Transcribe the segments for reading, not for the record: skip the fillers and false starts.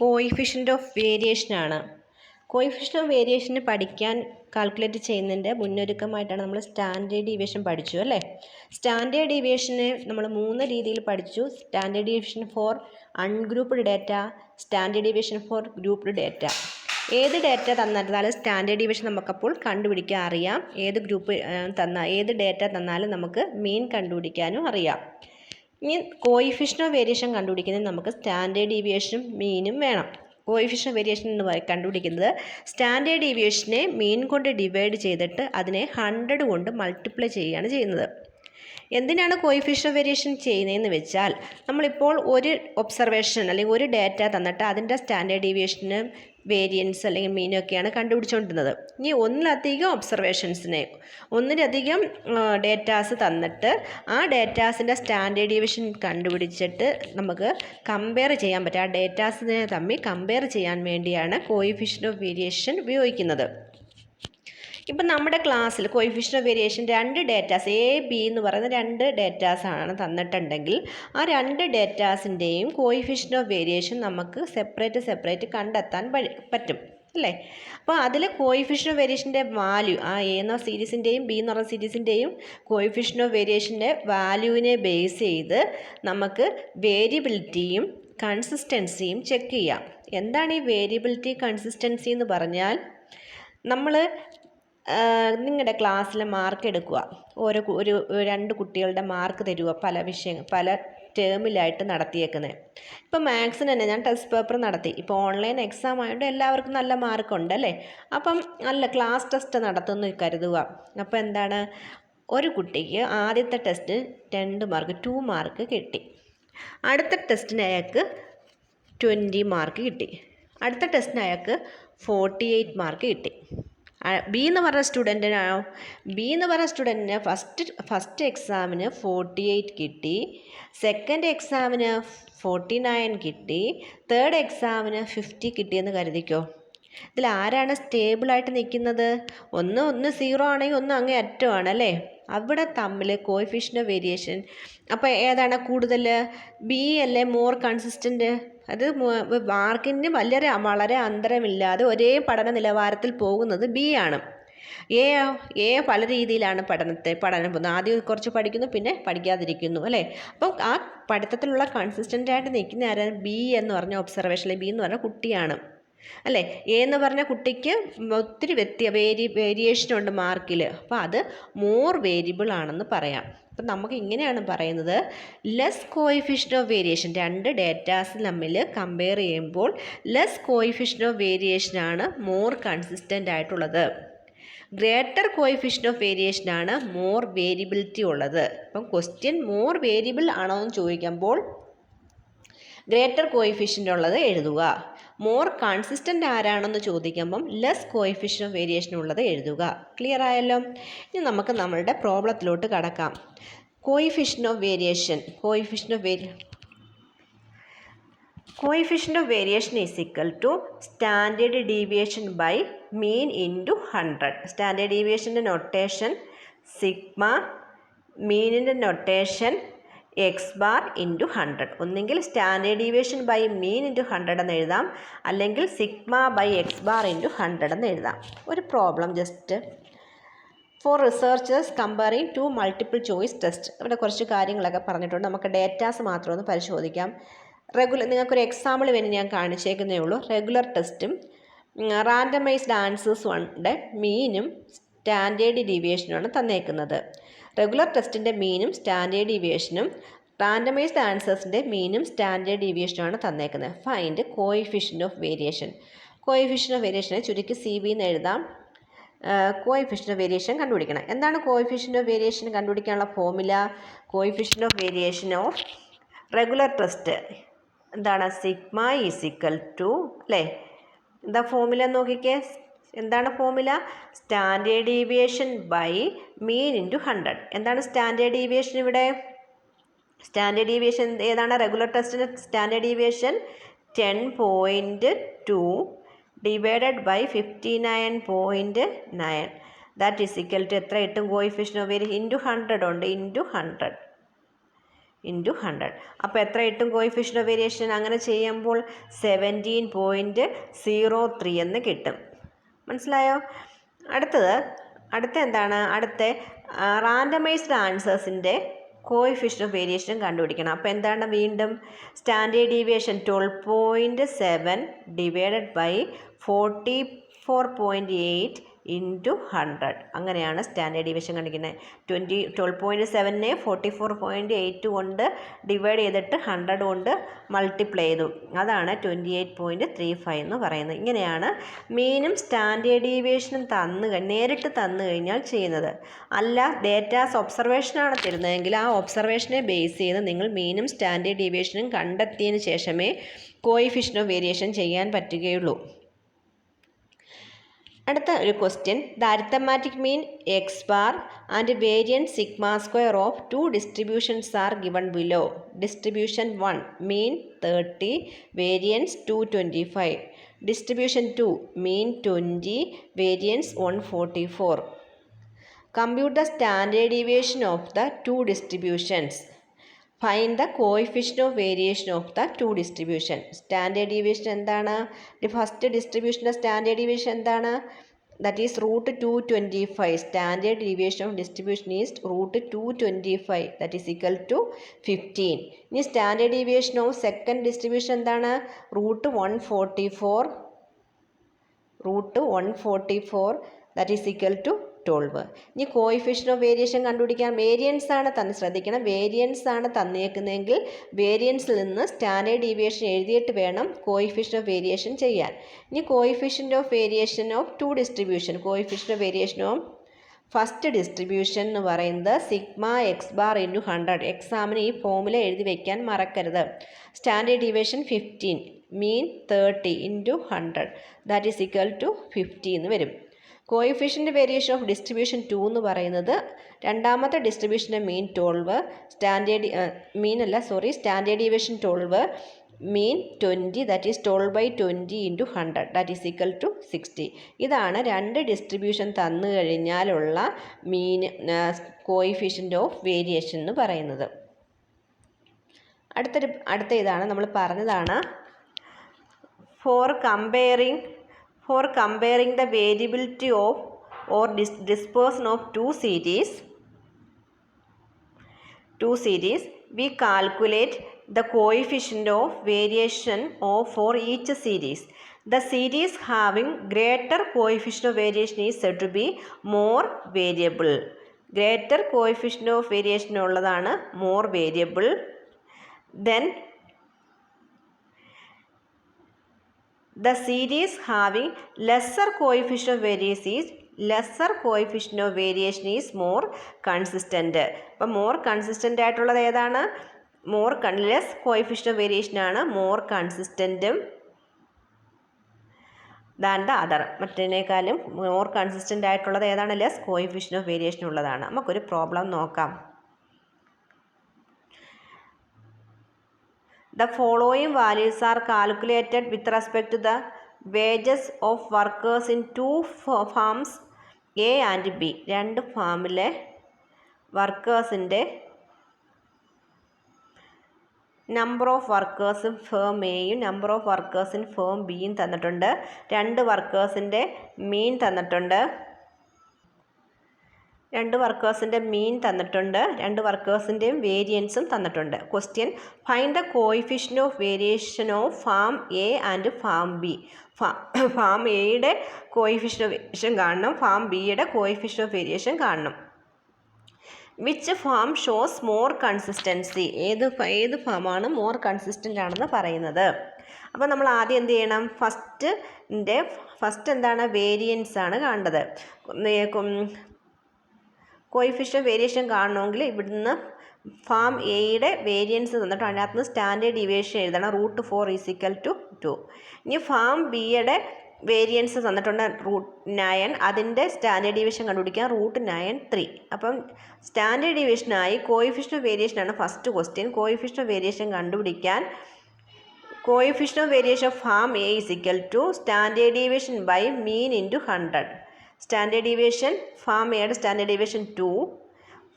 Coefficient of variation ആണ്. Coefficient of variation പഠിക്കാൻ calculate ചെയ്യുന്നതിൻ്റെ മുന്നൊരുക്കമായിട്ടാണ് നമ്മൾ സ്റ്റാൻഡേർഡ് ഡീവിയേഷൻ പഠിച്ചു അല്ലേ. സ്റ്റാൻഡേർഡ് ഡീവിയേഷനെ നമ്മൾ 3 രീതിയിൽ പഠിച്ചു. Standard deviation four ungrouped data, standard deviation four grouped data. ഏത് ഡാറ്റ തന്നാലും സ്റ്റാൻഡേർഡ് ഡീവിയേഷൻ നമുക്കപ്പോൾ കണ്ടുപിടിക്കാൻ അറിയാം. ഏത് ഡാറ്റ തന്നാലും നമുക്ക് മീൻ കണ്ടുപിടിക്കാനും അറിയാം. ഇനി കോയിഫിഷ്യൻ്റ് ഓഫ് വേരിയേഷൻ കണ്ടുപിടിക്കുന്നതിന് നമുക്ക് സ്റ്റാൻഡേർഡ് ഡീവിയേഷനും മീനും വേണം. കോയിഫിഷ്യൻ്റ് ഓഫ് വേരിയേഷൻ എന്ന് കണ്ടുപിടിക്കുന്നത് സ്റ്റാൻഡേർഡ് ഡീവിയേഷനെ മീൻ കൊണ്ട് ഡിവൈഡ് ചെയ്തിട്ട് അതിനെ 100 കൊണ്ട് മൾട്ടിപ്ലൈ ചെയ്യുകയാണ് ചെയ്യുന്നത്. എന്തിനാണ് കോയിഫിഷ്യൻ്റ് ഓഫ് വേരിയേഷൻ ചെയ്യുന്നതെന്ന് വെച്ചാൽ നമ്മളിപ്പോൾ ഒരു ഒബ്സർവേഷൻ അല്ലെങ്കിൽ ഒരു ഡാറ്റ തന്നിട്ട് അതിൻ്റെ സ്റ്റാൻഡേർഡ് ഡീവിയേഷന് വേരിയൻസ് അല്ലെങ്കിൽ മീനൊക്കെയാണ് കണ്ടുപിടിച്ചുകൊണ്ടിരുന്നത്. ഇനി ഒന്നിലധികം ഡേറ്റാസ് തന്നിട്ട് ആ ഡേറ്റാസിൻ്റെ സ്റ്റാൻഡേർഡ് ഡീവിയേഷൻ കണ്ടുപിടിച്ചിട്ട് നമുക്ക് കമ്പയർ ചെയ്യാൻ പറ്റും. ആ ഡേറ്റാസിനെ തമ്മിൽ കമ്പയർ ചെയ്യാൻ വേണ്ടിയാണ് കോയിഫിഷ്യൻ്റ് ഓഫ് വേരിയേഷൻ ഉപയോഗിക്കുന്നത്. ഇപ്പം നമ്മുടെ ക്ലാസ്സിൽ coefficient of variation 2 datas A B എന്ന് പറയുന്ന 2 ഡേറ്റാസാണ് തന്നിട്ടുണ്ടെങ്കിൽ ആ 2 ഡേറ്റാസിൻ്റെയും കോയിഫിഷ്യൻ്റ് ഓഫ് വേരിയേഷൻ നമുക്ക് സെപ്പറേറ്റ് കണ്ടെത്താൻ പറ്റും അല്ലേ. അപ്പോൾ അതിൽ കോയിഫിഷ്യൻ്റ് ഓഫ് വേരിയേഷൻ്റെ വാല്യൂ ആ എ എന്ന സീരീസിൻ്റെയും ബി എന്ന് പറയുന്ന സീരീസിൻ്റെയും കോയിഫിഷ്യൻ്റ് ഓഫ് വേരിയേഷൻ്റെ വാല്യൂവിനെ ബേസ് ചെയ്ത് നമുക്ക് വേരിയബിലിറ്റിയും കൺസിസ്റ്റൻസിയും ചെക്ക് ചെയ്യാം. എന്താണ് ഈ വേരിയബിലിറ്റി കൺസിസ്റ്റൻസി എന്ന് പറഞ്ഞാൽ, നമ്മൾ നിങ്ങളുടെ ക്ലാസ്സിൽ മാർക്ക് എടുക്കുക, ഒരു 2 കുട്ടികളുടെ മാർക്ക് തരിക, പല ടേമിലായിട്ട് നടത്തിയേക്കുന്നത്. ഇപ്പോൾ മാത്സിന് തന്നെ ഞാൻ ടെസ്റ്റ് പേപ്പർ നടത്തി. ഇപ്പോൾ ഓൺലൈൻ എക്സാം ആയതുകൊണ്ട് എല്ലാവർക്കും നല്ല മാർക്കുണ്ട് അല്ലേ. അപ്പം നല്ല ക്ലാസ് ടെസ്റ്റ് നടത്തുമെന്ന് കരുതുക. അപ്പോൾ എന്താണ്, ഒരു കുട്ടിക്ക് ആദ്യത്തെ ടെസ്റ്റ് 2 മാർക്ക് കിട്ടി. അടുത്ത ടെസ്റ്റിന് അയാൾക്ക് 20 മാർക്ക് കിട്ടി. അടുത്ത ടെസ്റ്റിന് അയാൾക്ക് 48 മാർക്ക് കിട്ടി. ബി എന്ന് പറഞ്ഞ സ്റ്റുഡൻറ്റിന് ഫസ്റ്റ് എക്സാമിന് 48 കിട്ടി, സെക്കൻഡ് എക്സാമിന് 49 കിട്ടി, തേർഡ് എക്സാമിന് 50 കിട്ടിയെന്ന് കരുതിക്കോ. ഇതിൽ ആരാണ് സ്റ്റേബിളായിട്ട് നിൽക്കുന്നത്? ഒന്ന് 0 ആണെങ്കിൽ ഒന്ന് അങ്ങേ അറ്റമാണ് അല്ലേ. അവിടെ തമ്മിൽ കോയിഫിഷ്യൻ്റ് ഓഫ് വേരിയേഷൻ അപ്പോൾ ഏതാണ് കൂടുതൽ? ബി അല്ലേ മോർ കൺസിസ്റ്റൻ്റ്? അത് മാർക്കിന് വളരെ അന്തരമില്ലാതെ ഒരേ പഠന നിലവാരത്തിൽ പോകുന്നത് ബി ആണ്. എ പല രീതിയിലാണ് പഠനം പോകുന്നത്. ആദ്യം കുറച്ച് പഠിക്കുന്നു, പിന്നെ പഠിക്കാതിരിക്കുന്നു അല്ലേ. അപ്പം ആ പഠിത്തത്തിലുള്ള കൺസിസ്റ്റൻ്റ് ആയിട്ട് നിൽക്കുന്ന ആരാണ്? ബി എന്ന് പറഞ്ഞ ഒബ്സർവേഷനിൽ ബി എന്ന് പറഞ്ഞ കുട്ടിയാണ് അല്ലേ. എ എന്ന് പറഞ്ഞ കുട്ടിക്ക് ഒത്തിരി വേരിയേഷനുണ്ട് മാർക്കിൽ. അപ്പോൾ അത് മോർ വേരിയബിൾ ആണെന്ന് പറയാം. അപ്പം നമുക്ക് ഇങ്ങനെയാണ് പറയുന്നത്, less coefficient of variation 2 datas തമ്മിൽ കമ്പയർ ചെയ്യുമ്പോൾ ലെസ് കോയിഫിഷ്യൻ്റ് ഓഫ് വേരിയേഷനാണ് മോർ കൺസിസ്റ്റൻ്റ് ആയിട്ടുള്ളത്. ഗ്രേറ്റർ കോയിഫിഷ്യൻ്റ് ഓഫ് വേരിയേഷനാണ് മോർ വേരിയബിലിറ്റി ഉള്ളത്. അപ്പം ക്വസ്റ്റ്യൻ മോർ വേരിയബിൾ ആണോ എന്ന് ചോദിക്കുമ്പോൾ ഗ്രേറ്റർ കോയിഫിഷ്യൻ്റ് ഉള്ളത് എഴുതുക. മോർ കൺസിസ്റ്റൻ്റ് ആരാണെന്ന് ചോദിക്കുമ്പം ലെസ് കോയിഫിഷ്യൻ്റ് ഓഫ് വേരിയേഷൻ ഉള്ളത് എഴുതുക. ക്ലിയർ ആയല്ലോ. ഇനി നമുക്ക് നമ്മളുടെ പ്രോബ്ലത്തിലോട്ട് കടക്കാം. Coefficient of variation is equal to standard deviation by mean into 100. Standard ഡീവിയേഷൻ്റെ നൊട്ടേഷൻ സിഗ്മ, മീനിൻ്റെ നൊട്ടേഷൻ എക്സ് ബാർ ഇൻറ്റു 100. ഒന്നെങ്കിൽ standard deviation by mean into 100 എന്ന് എഴുതാം, അല്ലെങ്കിൽ sigma by X bar into 100 എന്ന് എഴുതാം. ഒരു problem just for researchers comparing two multiple choice test. ഇവിടെ കുറച്ച് കാര്യങ്ങളൊക്കെ പറഞ്ഞിട്ടുണ്ട്. നമുക്ക് ഡേറ്റാസ് മാത്രം ഒന്ന് പരിശോധിക്കാം. നിങ്ങൾക്കൊരു എക്സാമ്പിൾ വേണ്ടി ഞാൻ കാണിച്ചേക്കുന്നേ ഉള്ളൂ. റെഗുലർ ടെസ്റ്റും റാൻഡമൈസ്ഡ് ആൻസേഴ്സും ഉണ്ട്, മീനും സ്റ്റാൻഡേർഡ് ഡീവിയേഷനുമാണ് തന്നേക്കുന്നത്. റെഗുലർ ടെസ്റ്റിൻ്റെ മീനും സ്റ്റാൻഡേർഡ് ഡീവിയേഷനും, റാൻഡമൈസ്ഡ് ആൻസേഴ്സിൻ്റെ മീനും സ്റ്റാൻഡേർഡ് ഡീവിയേഷനുമാണ് തന്നേക്കുന്നത്. Find coefficient of variation. Coefficient of വേരിയേഷനെ ചുരുക്കി CB എന്ന് എഴുതാം. കോയിഫിഷ്യൻ്റ് ഓഫ് വേരിയേഷൻ കണ്ടുപിടിക്കണം. എന്താണ് കോയിഫിഷ്യൻ്റ് ഓഫ് വേരിയേഷൻ കണ്ടുപിടിക്കാനുള്ള formula? Coefficient of variation of regular test എന്താണ്? സിഗ്മ ഈസ് ഈക്വൽ ടു അല്ലേ. എന്താ ഫോർമുല നോക്കിക്കേ. എന്താണ് formula? Standard deviation by mean into 100. എന്താണ് സ്റ്റാൻഡേർഡ് ഡീവിയേഷൻ ഇവിടെ? സ്റ്റാൻഡേർഡ് ഡീവിയേഷൻ ഏതാണ്? റെഗുലർ ടെസ്റ്റിന് standard deviation 10.2 divided by 59.9. That is equal to എത്ര കിട്ടും? കോയിഫിഷ്യൻ്റ് ഓഫ് വേരിയേഷൻ ഇൻറ്റു 100 ഉണ്ട്, ഇൻറ്റു 100. ഇൻറ്റു 100. അപ്പോൾ എത്ര കിട്ടും കോയിഫിഷ്യൻ്റ് ഓഫ് വേരിയേഷൻ? അങ്ങനെ ചെയ്യുമ്പോൾ 17.03 എന്ന് കിട്ടും. മനസ്സിലായോ? അടുത്ത എന്താണ്? അടുത്ത റാൻഡമൈസ്ഡ് ആൻസേഴ്സിൻ്റെ കോയിഫിഷ്യൻ്റ് ഓഫ് വേരിയേഷൻ കണ്ടുപിടിക്കണം. അപ്പോൾ എന്താണ്? വീണ്ടും standard deviation 12.7 divided by 44.8 into 100. അങ്ങനെയാണ് സ്റ്റാൻഡേർഡ് ഡീവിയേഷൻ കണ്ടിരിക്കുന്നത്. 12.7നെ 44.8 കൊണ്ട് ഡിവൈഡ് ചെയ്തിട്ട് 100 കൊണ്ട് മൾട്ടിപ്ലൈ ചെയ്തു. അതാണ് 28.35 എന്ന് പറയുന്നത്. ഇങ്ങനെയാണ് മീനും സ്റ്റാൻഡേർഡ് ഡീവിയേഷനും നേരിട്ട് തന്നു കഴിഞ്ഞാൽ ചെയ്യുന്നത്. അല്ല, ഡേറ്റാസ് ഒബ്സർവേഷനാണ് തരുന്നതെങ്കിൽ ആ ഒബ്സർവേഷനെ ബേസ് ചെയ്ത് നിങ്ങൾ മീനും സ്റ്റാൻഡേർഡ് ഡീവിയേഷനും കണ്ടെത്തിയതിന് ശേഷമേ കോയിഫിഷ്യൻ്റ് ഓഫ് വേരിയേഷൻ ചെയ്യാൻ പറ്റുകയുള്ളൂ. അടുത്ത ഒരു question, the arithmetic mean X bar and variance sigma square of two distributions are given below. Distribution 1 mean 30, variance 225. Distribution 2 mean 20, variance 144. Compute the standard deviation of the two distributions. Find the coefficient of variation of the two distribution. Standard deviation എന്താണ്? First ഡിസ്ട്രിബ്യൂഷൻ്റെ standard deviation എന്താണ്? That is √225. Standard deviation of distribution is √225. That is equal to 15. ഇനി standard deviation of second distribution എന്താണ്? √144. That is equal to 12. ഇനി coefficient of variation കണ്ടുപിടിക്കാൻ variance ആണ് ശ്രദ്ധിക്കണം. Variance ആണ് തന്നേക്കുന്നതെങ്കിൽ വേരിയൻസിൽ നിന്ന് സ്റ്റാൻഡേർഡ് ഡീവിയേഷൻ എഴുതിയിട്ട് വേണം കോയിഫിഷ്യൻ്റ് ഓഫ് വേരിയേഷൻ ചെയ്യാൻ. ഇനി coefficient of variation of two distribution. Coefficient of variation of first distribution എന്ന് പറയുന്നത് സിഗ്മ എക്സ് ബാർ ഇൻറ്റു 100. എക്സാമിന് ഈ ഫോമുല എഴുതി വയ്ക്കാൻ മറക്കരുത്. Standard deviation 15, mean 30 into 100. That is equal to 50 എന്ന് വരും. കോയിഫിഷ്യൻ്റ് വേരിയേഷൻ ഓഫ് ഡിസ്ട്രിബ്യൂഷൻ 2 എന്ന് പറയുന്നത് രണ്ടാമത്തെ ഡിസ്ട്രിബ്യൂഷൻ്റെ mean 12, standard deviation 12, mean 20. That is 12/20 into 100. That is equal to 60. ഇതാണ് രണ്ട് ഡിസ്ട്രിബ്യൂഷൻ തന്നു കഴിഞ്ഞാലുള്ള കോയിഫിഷ്യൻ്റ് ഓഫ് വേരിയേഷൻ എന്ന് പറയുന്നത്. അടുത്ത ഇതാണ് നമ്മൾ പറഞ്ഞതാണ്. For comparing the variability of or dispersion of two series, we calculate the coefficient of variation for each series. The series having greater coefficient of variation is said to be more variable. Greater coefficient of variation ഉള്ളതാണ് more variable. Then the series having lesser coefficient of variation is more consistent. അപ്പോൾ more consistent ആയിട്ടുള്ളത് ഏതാണ്? less coefficient of variation ആണ് more consistent than the other. മറ്റേതിനേക്കാളും more consistent ആയിട്ടുള്ളത് ഏതാണ്? less coefficient of variation ഉള്ളതാണ്. നമുക്കൊരു problem നോക്കാം. The following values are calculated with respect to the wages of workers in two farms A and B. രണ്ട് ഫാമിലെ വർക്കേഴ്സിൻ്റെ number of workers firm എയും number of workers in firm ബിയും തന്നിട്ടുണ്ട്. രണ്ട് വർക്കേഴ്സിൻ്റെ മീൻ തന്നിട്ടുണ്ട്. രണ്ട് വർക്കേഴ്സിൻ്റെ മീൻ തന്നിട്ടുണ്ട്. രണ്ട് വർക്കേഴ്സിൻ്റെയും വേരിയൻസും തന്നിട്ടുണ്ട്. Question, find the coefficient of variation of farm A and farm B. Farm എയുടെ കോയിഫിഷ്യൻ്റ് ഓഫ് വേരിയേഷൻ കാണണം, ഫാം ബിയുടെ കോയിഫിഷ്യൻ്റ് ഓഫ് വേരിയേഷൻ കാണണം. Which farm shows more consistency. ഏത് ഫാമാണ് മോർ കൺസിസ്റ്റൻ്റ് ആണെന്ന് പറയുന്നത്. അപ്പോൾ നമ്മൾ ആദ്യം എന്ത് ചെയ്യണം? ഫസ്റ്റ് എന്താണ്? വേരിയൻസ് ആണ് കാണേണ്ടത്. കോയിഫിഷ്യൻ്റ് വേരിയേഷൻ കാണണമെങ്കിൽ ഇവിടുന്ന് ഫാം എയുടെ വേരിയൻസ് തന്നിട്ട് അതിനകത്ത് നിന്ന് സ്റ്റാൻഡേർഡ് ഡീവിയേഷൻ എഴുതണം. √4 = 2. ഇനി ഫാം ബിയുടെ വേരിയൻസ് തന്നിട്ടുണ്ട് √9. അതിൻ്റെ സ്റ്റാൻഡേർഡ് ഡീവിയേഷൻ കണ്ടുപിടിക്കാൻ √9 3. അപ്പം സ്റ്റാൻഡേർഡ് ഡീവിയേഷനായി കോയിഫിഷ്യൻ്റ് ഓഫ് വേരിയേഷനാണ് first question. Coefficient of variation കണ്ടുപിടിക്കാൻ coefficient of variation of farm A = standard deviation by mean into 100. Standard deviation farm എയുടെ സ്റ്റാൻഡേർഡ് ഡീവിയേഷൻ 2,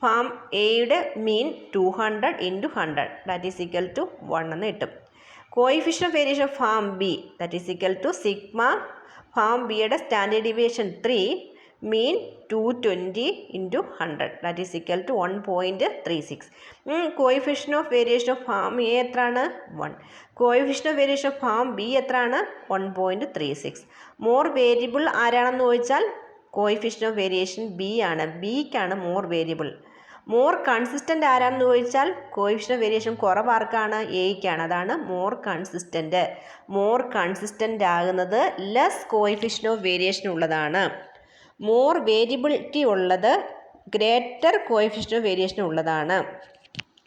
ഫാം എയുടെ mean 200 into 100 that is equal to 1 എന്ന് കിട്ടും. Coefficient of variation of farm B that is equal to sigma farm ബിയുടെ standard deviation 3 mean 220 into 100 that is equal to 1.36. Coefficient of variation of farm A എത്രയാണ് 1. Coefficient of variation of farm B എത്രയാണ് 1.36. More variable ആരാണെന്ന് ചോദിച്ചാൽ coefficient of variation B ആണ്. ബിക്കാണ് more variable. More consistent ആരാണെന്ന് ചോദിച്ചാൽ coefficient of variation കുറവ് ആർക്കാണ് എയ്ക്കാണ്. അതാണ് മോർ കൺസിസ്റ്റൻ്റ്. മോർ കൺസിസ്റ്റൻ്റ് ആകുന്നത് ലെസ് കോയിഫിഷ്യൻ ഓഫ് വേരിയേഷൻ ഉള്ളതാണ്. മോർ വേരിയബിലിറ്റി ഉള്ളത് ഗ്രേറ്റർ കോയിഫിഷ്യൻ ഓഫ് വേരിയേഷൻ ഉള്ളതാണ്.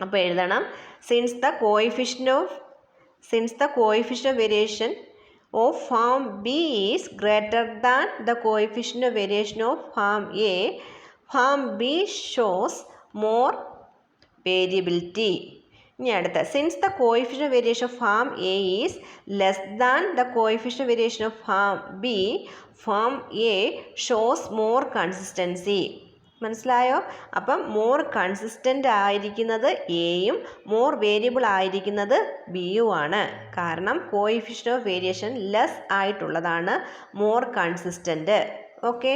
അപ്പോൾ എഴുതണം since the coefficient of variation of farm B is greater than the coefficient of variation of farm A, farm B shows more variability. ഇനി അടുത്ത since the coefficient of variation of farm A is less than the coefficient of variation of farm B, farm A shows more consistency. മനസ്സിലായോ? അപ്പം more consistent ആയിരിക്കുന്നത് എയും more variable ആയിരിക്കുന്നത് ബിയുമാണ്. കാരണം coefficient of variation less ആയിട്ടുള്ളതാണ് more consistent. Okay.